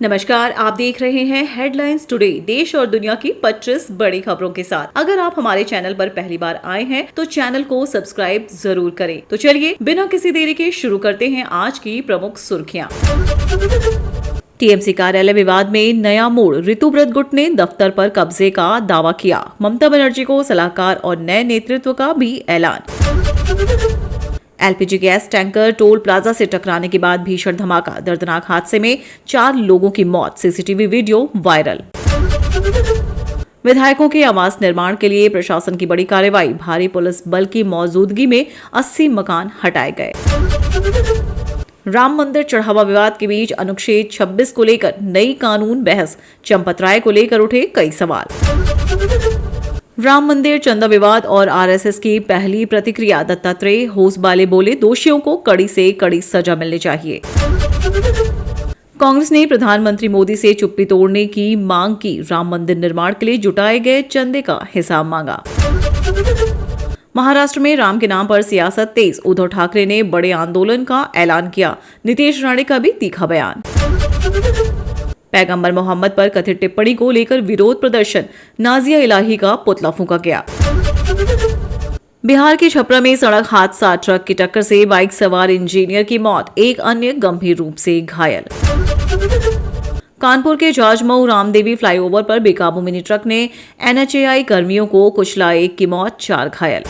नमस्कार, आप देख रहे हैं हेडलाइंस टुडे। देश और दुनिया की 25 बड़ी खबरों के साथ। अगर आप हमारे चैनल पर पहली बार आए हैं तो चैनल को सब्सक्राइब जरूर करें। तो चलिए बिना किसी देरी के शुरू करते हैं आज की प्रमुख सुर्खियां। टीएमसी कार्यालय विवाद में नया मोड़, ऋतुव्रत गुट ने दफ्तर पर कब्जे का दावा किया। ममता बनर्जी को सलाहकार और नए नेतृत्व का भी ऐलान। LPG gas tanker toll plaza से टकराने के बाद भीषण धमाका, दर्दनाक हादसे में 4 लोगों की मौत, सीसीटीवी वीडियो वायरल। विधायकों के आवास निर्माण के लिए प्रशासन की बड़ी कार्रवाई, भारी पुलिस बल की मौजूदगी में 80 मकान हटाए गए। राम मंदिर चढ़ावा विवाद के बीच अनुच्छेद 26 को लेकर नई कानून बहस, चंपत राय को लेकर उठे कई सवाल। राम मंदिर चंदा विवाद और आरएसएस की पहली प्रतिक्रिया, दत्तात्रेय होसबाले बोले दोषियों को कड़ी से कड़ी सजा मिलनी चाहिए। कांग्रेस ने प्रधानमंत्री मोदी से चुप्पी तोड़ने की मांग की, राम मंदिर निर्माण के लिए जुटाए गए चंदे का हिसाब मांगा। महाराष्ट्र में राम के नाम पर सियासत तेज, उद्धव ठाकरे ने बड़े आंदोलन का ऐलान किया, नीतीश राणे का भी तीखा बयान। पैगंबर मोहम्मद पर कथित टिप्पणी को लेकर विरोध प्रदर्शन, नाजिया इलाही का पुतला फूंका गया। बिहार के छपरा में सड़क हादसा, ट्रक की टक्कर से बाइक सवार इंजीनियर की मौत, एक अन्य गंभीर रूप से घायल। कानपुर के जाजमऊ रामदेवी फ्लाईओवर पर बेकाबू मिनी ट्रक ने एनएचएआई कर्मियों को कुचला, एक की मौत, 4 घायल।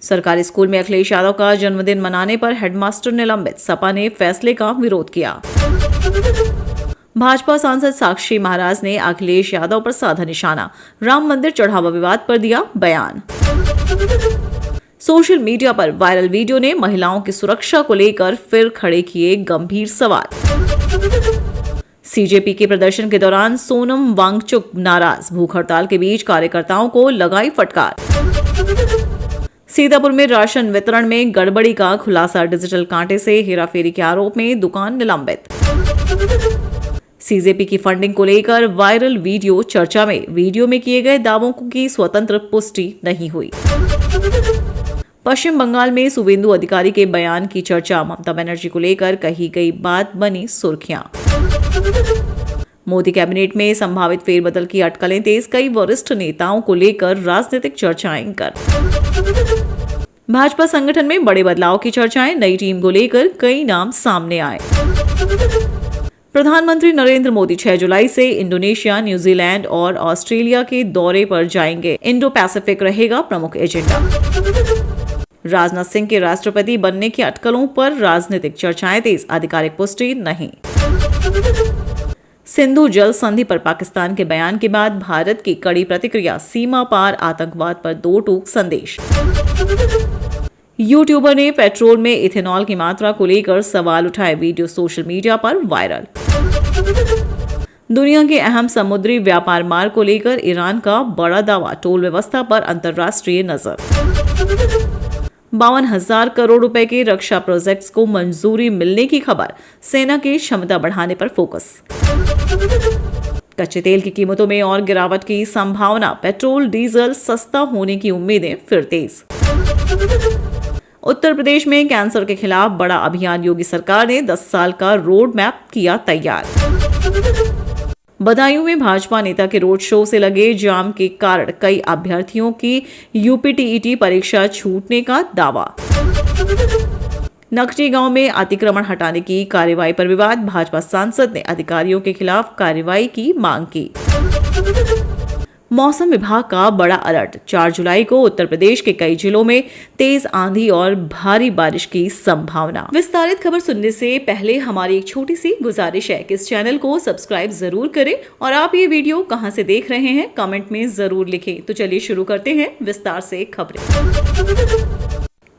सरकारी स्कूल में अखिलेश यादव का जन्मदिन मनाने पर हेडमास्टर निलंबित, सपा ने फैसले का विरोध किया। भाजपा सांसद साक्षी महाराज ने अखिलेश यादव पर साधा निशाना, राम मंदिर चढ़ावा विवाद पर दिया बयान। सोशल मीडिया पर वायरल वीडियो ने महिलाओं की सुरक्षा को लेकर फिर खड़े किए गंभीर सवाल। सीजेपी के प्रदर्शन के दौरान सोनम वांगचुक नाराज, भूख हड़ताल के बीच कार्यकर्ताओं को लगाई फटकार। सीतापुर में राशन वितरण में गड़बड़ी का खुलासा, डिजिटल कांटे से हेराफेरी के आरोप में दुकान निलंबित। सीजेपी की फंडिंग को लेकर वायरल वीडियो चर्चा में, वीडियो में किए गए दावों की स्वतंत्र पुष्टि नहीं हुई। पश्चिम बंगाल में शुवेंदु अधिकारी के बयान की चर्चा, ममता बनर्जी को लेकर कही गई बात बनी सुर्खियां। मोदी कैबिनेट में संभावित फेरबदल की अटकलें तेज, कई वरिष्ठ नेताओं को लेकर राजनीतिक चर्चाएं कर। भाजपा संगठन में बड़े बदलाव की चर्चाएं, नई टीम को लेकर कई नाम सामने आए। प्रधानमंत्री नरेंद्र मोदी 6 जुलाई से इंडोनेशिया, न्यूजीलैंड और ऑस्ट्रेलिया के दौरे पर जाएंगे, इंडो पैसिफिक रहेगा प्रमुख एजेंडा। राजनाथ सिंह के राष्ट्रपति बनने की अटकलों पर राजनीतिक चर्चाएं तेज, आधिकारिक पुष्टि नहीं। सिंधु जल संधि पर पाकिस्तान के बयान के बाद भारत की कड़ी प्रतिक्रिया, सीमा पार आतंकवाद पर 2 टूक संदेश। यूट्यूबर ने पेट्रोल में इथेनॉल की मात्रा को लेकर सवाल उठाए, वीडियो सोशल मीडिया पर वायरल। दुनिया के अहम समुद्री व्यापार मार्ग को लेकर ईरान का बड़ा दावा, टोल व्यवस्था पर अंतर्राष्ट्रीय नजर। 52,000 करोड़ रुपए के रक्षा प्रोजेक्ट्स को मंजूरी मिलने की खबर, सेना की क्षमता बढ़ाने पर फोकस। कच्चे तेल की कीमतों में और गिरावट की संभावना, पेट्रोल डीजल सस्ता होने की उम्मीदें फिर तेज। उत्तर प्रदेश में कैंसर के खिलाफ बड़ा अभियान, योगी सरकार ने 10 साल का रोड मैप किया तैयार। बदायूं में भाजपा नेता के रोड शो से लगे जाम के कारण कई अभ्यर्थियों की यूपीटीईटी परीक्षा छूटने का दावा। नकटी गांव में अतिक्रमण हटाने की कार्रवाई पर विवाद, भाजपा सांसद ने अधिकारियों के खिलाफ कार्रवाई की मांग की। मौसम विभाग का बड़ा अलर्ट, 4 जुलाई को उत्तर प्रदेश के कई जिलों में तेज आंधी और भारी बारिश की संभावना। विस्तारित खबर सुनने से पहले हमारी एक छोटी सी गुजारिश है कि इस चैनल को सब्सक्राइब जरूर करें और आप ये वीडियो कहां से देख रहे हैं कमेंट में जरूर लिखें। तो चलिए शुरू करते हैं विस्तार से खबरें।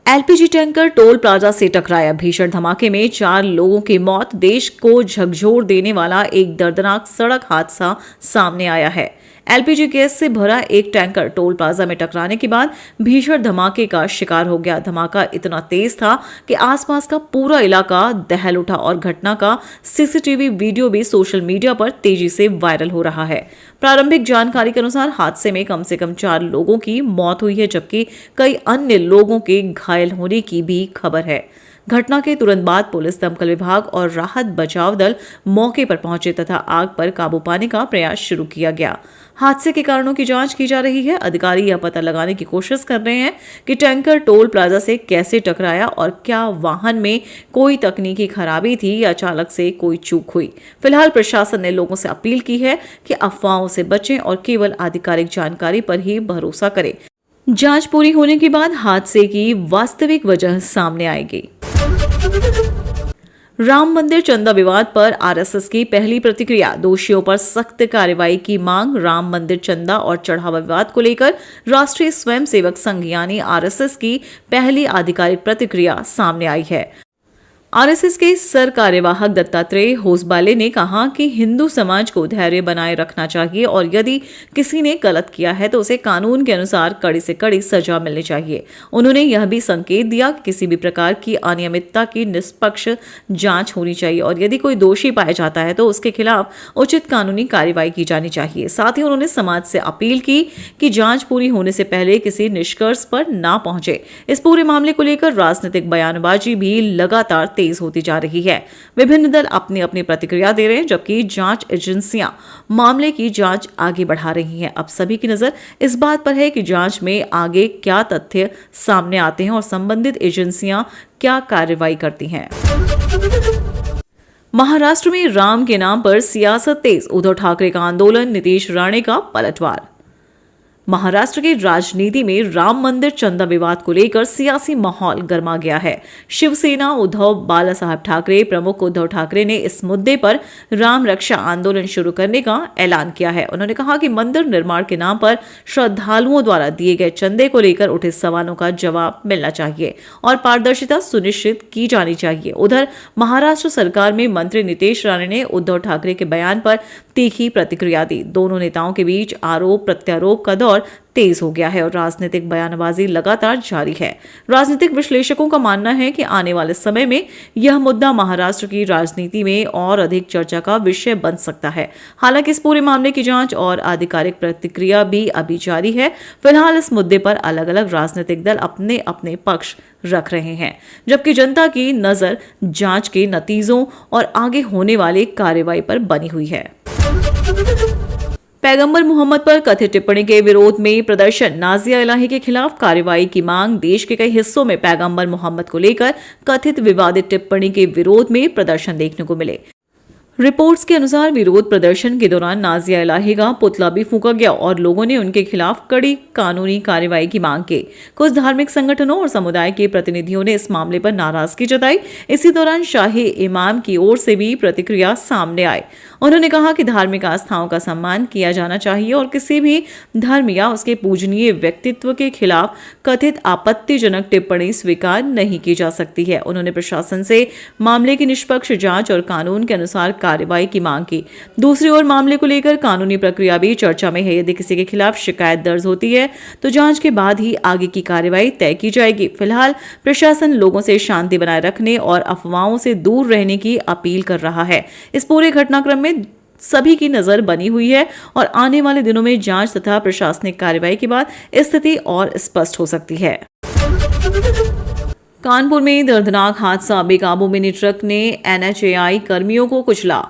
एलपीजी टैंकर टोल प्लाजा से टकराया, भीषण धमाके में 4 लोगों की मौत, देश को झकझोर देने वाला एक दर्दनाक सड़क हादसा सामने आया है। एलपीजी गैस से भरा एक टैंकर टोल प्लाजा में टकराने के बाद भीषण धमाके का शिकार हो गया। धमाका इतना तेज था कि आसपास का पूरा इलाका दहल उठा और घटना का सीसीटीवी वीडियो भी सोशल मीडिया पर तेजी से वायरल हो रहा है। प्रारंभिक जानकारी के अनुसार हादसे में कम से कम 4 लोगों की मौत हुई है, जबकि कई अन्य लोगों के घायल होने की भी खबर है। घटना के तुरंत बाद पुलिस, दमकल विभाग और राहत बचाव दल मौके पर पहुंचे तथा आग पर काबू पाने का प्रयास शुरू किया गया। हादसे के कारणों की जांच की जा रही है। अधिकारी यह पता लगाने की कोशिश कर रहे हैं कि टैंकर टोल प्लाजा से कैसे टकराया और क्या वाहन में कोई तकनीकी खराबी थी या चालक से कोई चूक हुई। फिलहाल प्रशासन ने लोगों से अपील की है कि अफवाहों से बचें और केवल आधिकारिक जानकारी पर ही भरोसा करें। जांच पूरी होने के बाद हादसे की वास्तविक वजह सामने आएगी। राम मंदिर चंदा विवाद पर आरएसएस की पहली प्रतिक्रिया, दोषियों पर सख्त कार्रवाई की मांग। राम मंदिर चंदा और चढ़ावा विवाद को लेकर राष्ट्रीय स्वयंसेवक संघ यानी आरएसएस की पहली आधिकारिक प्रतिक्रिया सामने आई है। आरएसएस के सर कार्यवाहक दत्तात्रेय होसबाले ने कहा कि हिंदू समाज को धैर्य बनाए रखना चाहिए और यदि किसी ने गलत किया है तो उसे कानून के अनुसार कड़ी से कड़ी सजा मिलनी चाहिए। उन्होंने यह भी संकेत दिया कि किसी भी प्रकार की अनियमितता की निष्पक्ष जांच होनी चाहिए और यदि कोई दोषी पाया जाता है तो उसके खिलाफ उचित कानूनी कार्रवाई की जानी चाहिए। साथ ही उन्होंने समाज से अपील की कि जांच पूरी होने से पहले किसी निष्कर्ष पर ना पहुंचे। इस पूरे मामले को लेकर राजनीतिक बयानबाजी भी लगातार तेज होती जा रही है। विभिन्न दल अपनी अपनी प्रतिक्रिया दे रहे हैं, जबकि जांच एजेंसियां मामले की जांच आगे बढ़ा रही हैं। अब सभी की नजर इस बात पर है कि जांच में आगे क्या तथ्य सामने आते हैं और संबंधित एजेंसियां क्या कार्रवाई करती हैं। महाराष्ट्र में राम के नाम पर सियासत तेज, उद्धव ठाकरे का आंदोलन, नीतीश राणे का पलटवार। महाराष्ट्र की राजनीति में राम मंदिर चंदा विवाद को लेकर सियासी माहौल गर्मा गया है। शिवसेना उद्धव बाला साहब ठाकरे प्रमुख उद्धव ठाकरे ने इस मुद्दे पर राम रक्षा आंदोलन शुरू करने का ऐलान किया है। उन्होंने कहा कि मंदिर निर्माण के नाम पर श्रद्धालुओं द्वारा दिए गए चंदे को लेकर उठे सवालों का जवाब मिलना चाहिए और पारदर्शिता सुनिश्चित की जानी चाहिए। उधर महाराष्ट्र सरकार में मंत्री नीतीश राणे ने उद्धव ठाकरे के बयान पर तीखी प्रतिक्रिया दी। दोनों नेताओं के बीच आरोप प्रत्यारोप का दौर तेज हो गया है और राजनीतिक बयानबाजी लगातार जारी है। राजनीतिक विश्लेषकों का मानना है कि आने वाले समय में यह मुद्दा महाराष्ट्र की राजनीति में और अधिक चर्चा का विषय बन सकता है। हालांकि इस पूरे मामले की जांच और आधिकारिक प्रतिक्रिया भी अभी जारी है। फिलहाल इस मुद्दे पर अलग अलग राजनीतिक दल अपने अपने पक्ष रख रहे हैं, जबकि जनता की नजर जांच के नतीजों और आगे होने वाली कार्रवाई पर बनी हुई है। पैगंबर मोहम्मद पर कथित टिप्पणी के विरोध में प्रदर्शन, नाजिया इलाही के खिलाफ कार्रवाई की मांग। देश के कई हिस्सों में पैगंबर मोहम्मद को लेकर कथित विवादित टिप्पणी के विरोध में प्रदर्शन देखने को मिले। रिपोर्ट्स के अनुसार विरोध प्रदर्शन के दौरान नाजिया इलाही का पुतला भी फूंका गया और लोगों ने उनके खिलाफ कड़ी कानूनी कार्रवाई की मांग की। कुछ धार्मिक संगठनों और समुदाय के प्रतिनिधियों ने इस मामले पर नाराजगी जताई। इसी दौरान शाही इमाम की ओर से भी प्रतिक्रिया सामने आई। उन्होंने कहा कि धार्मिक आस्थाओं का सम्मान किया जाना चाहिए और किसी भी धर्म या उसके पूजनीय व्यक्तित्व के खिलाफ कथित आपत्तिजनक टिप्पणी स्वीकार नहीं की जा सकती है। उन्होंने प्रशासन से मामले की निष्पक्ष जांच और कानून के अनुसार कार्रवाई की मांग की। दूसरी ओर मामले को लेकर कानूनी प्रक्रिया भी चर्चा में है। यदि किसी के खिलाफ शिकायत दर्ज होती है तो जांच के बाद ही आगे की कार्रवाई तय की जाएगी। फिलहाल प्रशासन लोगों से शांति बनाए रखने और अफवाहों से दूर रहने की अपील कर रहा है। इस पूरे घटनाक्रम में सभी की नजर बनी हुई है और आने वाले दिनों में जांच तथा प्रशासनिक कार्रवाई के बाद स्थिति और स्पष्ट हो सकती है। कानपुर में दर्दनाक हादसा, बेकाबू मिनी ट्रक ने एनएचएआई कर्मियों को कुचला।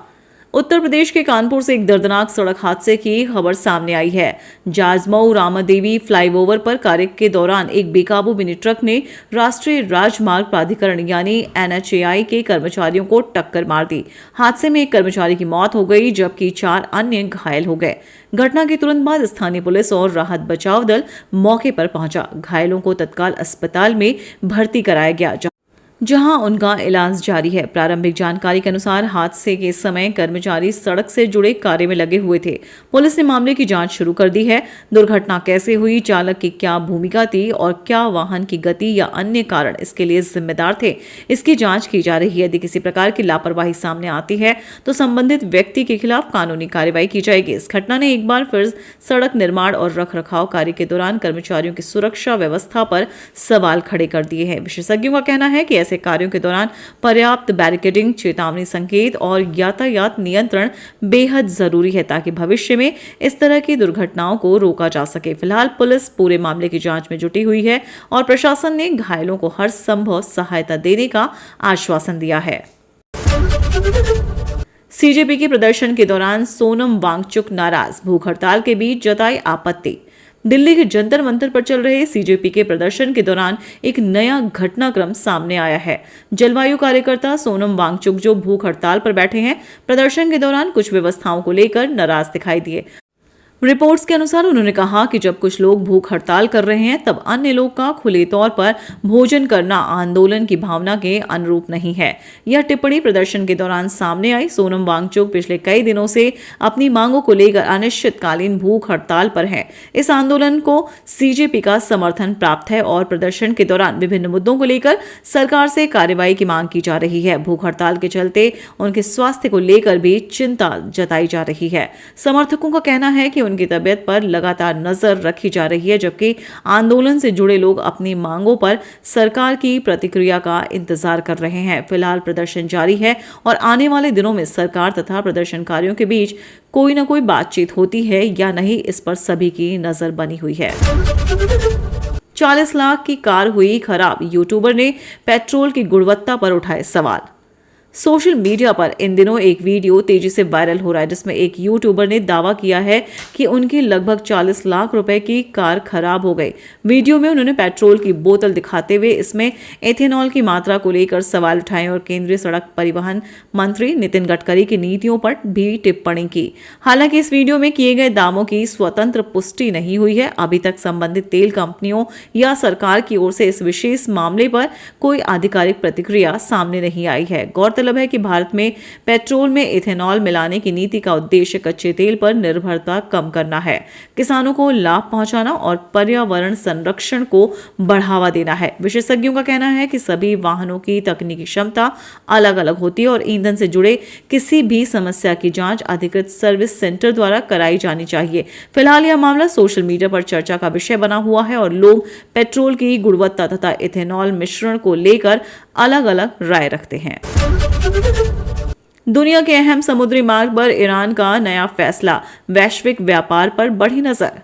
उत्तर प्रदेश के कानपुर से एक दर्दनाक सड़क हादसे की खबर सामने आई है। जाजमऊ रामादेवी फ्लाईओवर पर कार्य के दौरान एक बेकाबू मिनी ट्रक ने राष्ट्रीय राजमार्ग प्राधिकरण यानी एनएचएआई के कर्मचारियों को टक्कर मार दी। हादसे में एक कर्मचारी की मौत हो गई जबकि 4 अन्य घायल हो गए। घटना के तुरंत बाद स्थानीय पुलिस और राहत बचाव दल मौके पर पहुंचा। घायलों को तत्काल अस्पताल में भर्ती कराया गया जहां उनका इलाज जारी है। प्रारंभिक जानकारी के अनुसार हादसे के समय कर्मचारी सड़क से जुड़े कार्य में लगे हुए थे। पुलिस ने मामले की जांच शुरू कर दी है। दुर्घटना कैसे हुई, चालक की क्या भूमिका थी और क्या वाहन की गति या अन्य कारण इसके लिए जिम्मेदार थे, इसकी जांच की जा रही है। यदि किसी प्रकार की लापरवाही सामने आती है तो संबंधित व्यक्ति के खिलाफ कानूनी कार्रवाई की जाएगी। इस घटना ने एक बार फिर सड़क निर्माण और रखरखाव कार्य के दौरान कर्मचारियों की सुरक्षा व्यवस्था पर सवाल खड़े कर दिए हैं। विशेषज्ञों का कहना है कि ऐसे कार्यों के दौरान पर्याप्त बैरिकेडिंग, चेतावनी संकेत और यातायात नियंत्रण बेहद जरूरी है ताकि भविष्य में इस तरह की दुर्घटनाओं को रोका जा सके। फिलहाल पुलिस पूरे मामले की जांच में जुटी हुई है और प्रशासन ने घायलों को हर संभव सहायता देने का आश्वासन दिया है। सीजेपी के प्रदर्शन के दौरान सोनम वांगचुक नाराज, भूख हड़ताल के बीच जताई आपत्ति। दिल्ली के जंतर मंतर पर चल रहे सीजेपी के प्रदर्शन के दौरान एक नया घटनाक्रम सामने आया है। जलवायु कार्यकर्ता सोनम वांगचुक जो भूख हड़ताल पर बैठे हैं, प्रदर्शन के दौरान कुछ व्यवस्थाओं को लेकर नाराज दिखाई दिए। रिपोर्ट्स के अनुसार उन्होंने कहा कि जब कुछ लोग भूख हड़ताल कर रहे हैं तब अन्य लोग का खुले तौर पर भोजन करना आंदोलन की भावना के अनुरूप नहीं है। यह टिप्पणी प्रदर्शन के दौरान सामने आई। सोनम वांगचुक पिछले कई दिनों से अपनी मांगों को लेकर अनिश्चितकालीन भूख हड़ताल पर हैं। इस आंदोलन को सीजेपी का समर्थन प्राप्त है और प्रदर्शन के दौरान विभिन्न मुद्दों को लेकर सरकार से कार्रवाई की मांग की जा रही है। भूख हड़ताल के चलते उनके स्वास्थ्य को लेकर भी चिंता जताई जा रही है। समर्थकों का कहना है कि उनकी तबीयत पर लगातार नजर रखी जा रही है, जबकि आंदोलन से जुड़े लोग अपनी मांगों पर सरकार की प्रतिक्रिया का इंतजार कर रहे हैं। फिलहाल प्रदर्शन जारी है और आने वाले दिनों में सरकार तथा प्रदर्शनकारियों के बीच कोई न कोई बातचीत होती है या नहीं, इस पर सभी की नजर बनी हुई है। 40 लाख की कार हुई खराब, यूट्यूबर ने पेट्रोल की गुणवत्ता पर उठाए सवाल। सोशल मीडिया पर इन दिनों एक वीडियो तेजी से वायरल हो रहा है जिसमें एक यूट्यूबर ने दावा किया है कि उनकी लगभग 40 लाख रुपए की कार खराब हो गई। वीडियो में उन्होंने पेट्रोल की बोतल दिखाते हुए इसमें एथेनॉल की मात्रा को लेकर सवाल उठाए और केंद्रीय सड़क परिवहन मंत्री नितिन गडकरी की नीतियों पर भी टिप्पणी की। हालांकि इस वीडियो में किए गए दावों की स्वतंत्र पुष्टि नहीं हुई है। अभी तक संबंधित तेल कंपनियों या सरकार की ओर से इस विशेष मामले पर कोई आधिकारिक प्रतिक्रिया सामने नहीं आई है। गौरतलब है कि भारत में पेट्रोल में इथेनॉल मिलाने की नीति का उद्देश्य कच्चे तेल पर निर्भरता कम करना है, किसानों को लाभ पहुंचाना और पर्यावरण संरक्षण को बढ़ावा देना है। विशेषज्ञों का कहना है कि सभी वाहनों की तकनीकी क्षमता अलग अलग होती है और ईंधन से जुड़े किसी भी समस्या की जांच अधिकृत सर्विस सेंटर द्वारा कराई जानी चाहिए। फिलहाल यह मामला सोशल मीडिया पर चर्चा का विषय बना हुआ है और लोग पेट्रोल की गुणवत्ता तथा इथेनॉल मिश्रण को लेकर अलग अलग राय रखते हैं। दुनिया के अहम समुद्री मार्ग पर ईरान का नया फैसला, वैश्विक व्यापार पर बढ़ी नजर।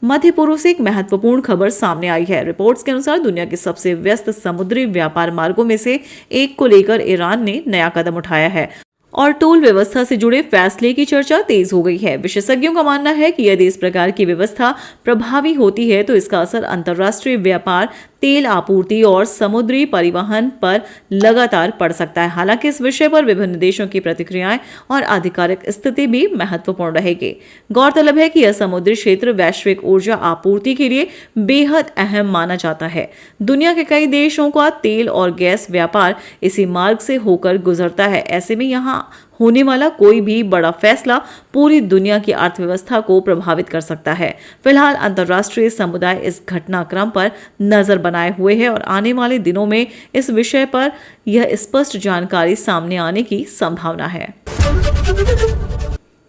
मध्य पूर्व से एक महत्वपूर्ण खबर सामने आई है। रिपोर्ट्स के अनुसार दुनिया के सबसे व्यस्त समुद्री व्यापार मार्गों में से एक को लेकर ईरान ने नया कदम उठाया है और टोल व्यवस्था से जुड़े फैसले की चर्चा तेज हो गई है। विशेषज्ञों का मानना है कि यदि इस प्रकार की व्यवस्था प्रभावी होती है तो इसका असर अंतर्राष्ट्रीय व्यापार, तेल आपूर्ति और समुद्री परिवहन पर लगातार पड़ सकता है। हालांकि इस विषय पर विभिन्न देशों की प्रतिक्रियाएं और आधिकारिक स्थिति भी महत्वपूर्ण रहेगी। गौरतलब है कि यह समुद्री क्षेत्र वैश्विक ऊर्जा आपूर्ति के लिए बेहद अहम माना जाता है। दुनिया के कई देशों का तेल और गैस व्यापार इसी मार्ग से होकर गुजरता है। ऐसे में यहाँ होने वाला कोई भी बड़ा फैसला पूरी दुनिया की अर्थव्यवस्था को प्रभावित कर सकता है। फिलहाल अंतर्राष्ट्रीय समुदाय इस घटनाक्रम पर नजर बनाए हुए है और आने वाले दिनों में इस विषय पर यह स्पष्ट जानकारी सामने आने की संभावना है।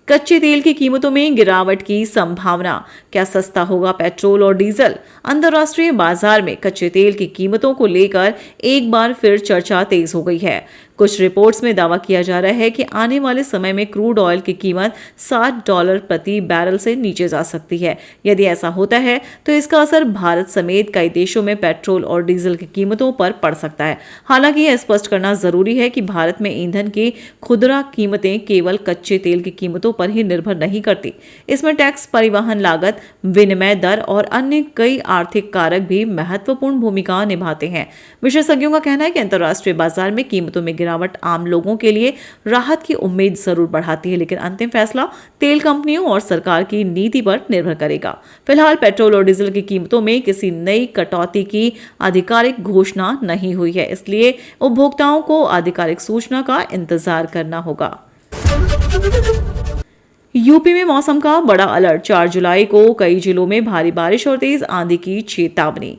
कच्चे तेल की कीमतों में गिरावट की संभावना, क्या सस्ता होगा पेट्रोल और डीजल? अंतर्राष्ट्रीय बाजार में कच्चे तेल की कीमतों को लेकर एक बार फिर चर्चा तेज हो गई है। कुछ रिपोर्ट्स में दावा किया जा रहा है कि आने वाले समय में क्रूड ऑयल की कीमत $60 प्रति बैरल से नीचे जा सकती है। यदि ऐसा होता है तो इसका असर भारत समेत कई देशों में पेट्रोल और डीजल की कीमतों पर पड़ सकता है। हालांकि यह स्पष्ट करना जरूरी है कि भारत में ईंधन की खुदरा कीमतें केवल कच्चे तेल की कीमतों पर ही निर्भर नहीं करती। इसमें टैक्स, परिवहन लागत, विनिमय दर और अन्य कई आर्थिक कारक भी महत्वपूर्ण भूमिका निभाते हैं। विशेषज्ञों का कहना है कि अंतर्राष्ट्रीय बाजार में कीमतों में गिरावट आम लोगों के लिए राहत की उम्मीद जरूर बढ़ाती है, लेकिन अंतिम फैसला तेल कंपनियों और सरकार की नीति पर निर्भर करेगा। फिलहाल पेट्रोल और डीजल की कीमतों में किसी नई कटौती की आधिकारिक घोषणा नहीं हुई है, इसलिए उपभोक्ताओं को आधिकारिक सूचना का इंतजार करना होगा। यूपी में मौसम का बड़ा अलर्ट, 4 जुलाई को कई जिलों में भारी बारिश और तेज आंधी की चेतावनी।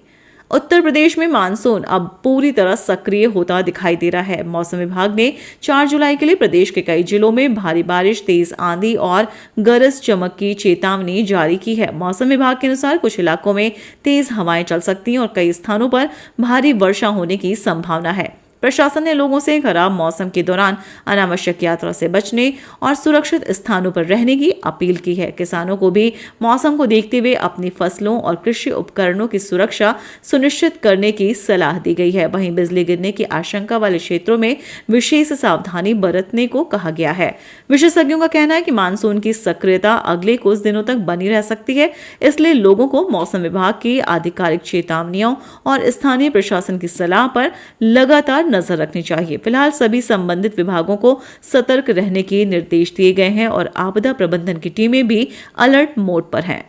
उत्तर प्रदेश में मानसून अब पूरी तरह सक्रिय होता दिखाई दे रहा है। मौसम विभाग ने 4 जुलाई के लिए प्रदेश के कई जिलों में भारी बारिश, तेज आंधी और गरज चमक की चेतावनी जारी की है। मौसम विभाग के अनुसार कुछ इलाकों में तेज हवाएं चल सकती हैं और कई स्थानों पर भारी वर्षा होने की संभावना है। प्रशासन ने लोगों से खराब मौसम के दौरान अनावश्यक यात्रा से बचने और सुरक्षित स्थानों पर रहने की अपील की है। किसानों को भी मौसम को देखते हुए अपनी फसलों और कृषि उपकरणों की सुरक्षा सुनिश्चित करने की सलाह दी गई है। वहीं बिजली गिरने की आशंका वाले क्षेत्रों में विशेष सावधानी बरतने को कहा गया है। विशेषज्ञों का कहना है कि मानसून की सक्रियता अगले कुछ दिनों तक बनी रह सकती है, इसलिए लोगों को मौसम विभाग की आधिकारिक चेतावनियों और स्थानीय प्रशासन की सलाह पर लगातार नजर रखनी चाहिए। फिलहाल सभी संबंधित विभागों को सतर्क रहने के निर्देश दिए गए हैं और आपदा प्रबंधन की टीमें भी अलर्ट मोड पर हैं।